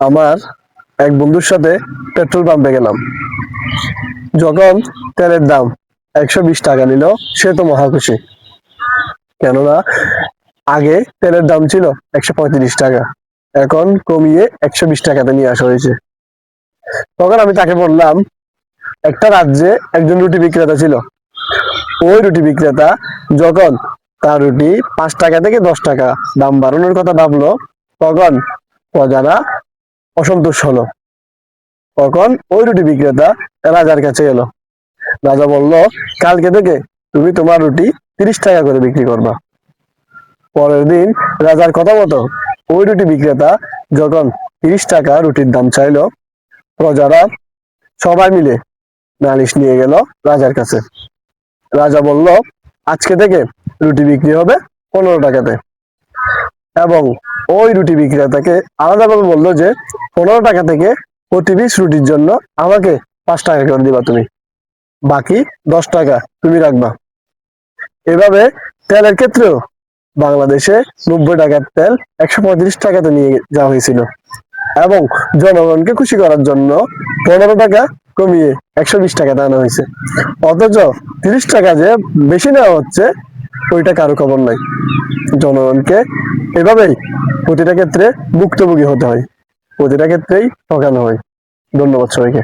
আমার এক বন্ধুর সাথে পেট্রোল পাম্পে গেলাম। যখন তেলের দাম 120 টাকা নিল, সে তো মহা খুশি। কেননা আগে তেলের দাম ছিল 135 টাকা, এখন কমিয়ে 120 টাকাতে নিয়ে আসা হয়েছে। তখন আমি তাকে বললাম, একটা রাজ্যে একজন রুটি বিক্রেতা ছিল। ওই রুটি বিক্রেতা যখন তার রুটি 5 টাকা থেকে 10 টাকা দাম বাড়ানোর কথা ভাবলো, তখন প্রজারা অসন্তোষ হলো। তখন ওই রুটি বিক্রেতা রাজার কাছে এলো। রাজা বলল, কালকে থেকে তুমি তোমার রুটি 30 টাকা করে বিক্রি করবা। পরের দিন রাজার কথা মতো ওই রুটি বিক্রেতা যখন 30 টাকা রুটির দাম চাইলো, প্রজারা সবাই মিলে নালিশ নিয়ে গেল রাজার কাছে। রাজা বলল, আজকে থেকে রুটি বিক্রি হবে 15 টাকাতে, এবং ওই রুটি বিক্রেতাকে আলাদাভাবে বললো যে 15 টাকা থেকে প্রতি পিস রুটির জন্য আমাকে 5 টাকা করে দিবা তুমি, বাকি 10 টাকা তুমি রাখবা। এভাবে তেলের ক্ষেত্রেও বাংলাদেশে 90 টাকার তেল 135 টাকাতে নিয়ে যাওয়া হয়েছিল, এবং জনগণকে খুশি করার জন্য 15 টাকা কমিয়ে 120 টাকাতে আনা হয়েছে। অথচ 30 টাকা যে বেশি নেওয়া হচ্ছে, ওইটা কারো খবর নাই। জনগণকে এভাবেই প্রতিটা ক্ষেত্রে ভুক্তভোগী হতে হয়, প্রতিটা ক্ষেত্রেই ঠকানো হয়। ধন্যবাদ সবাইকে।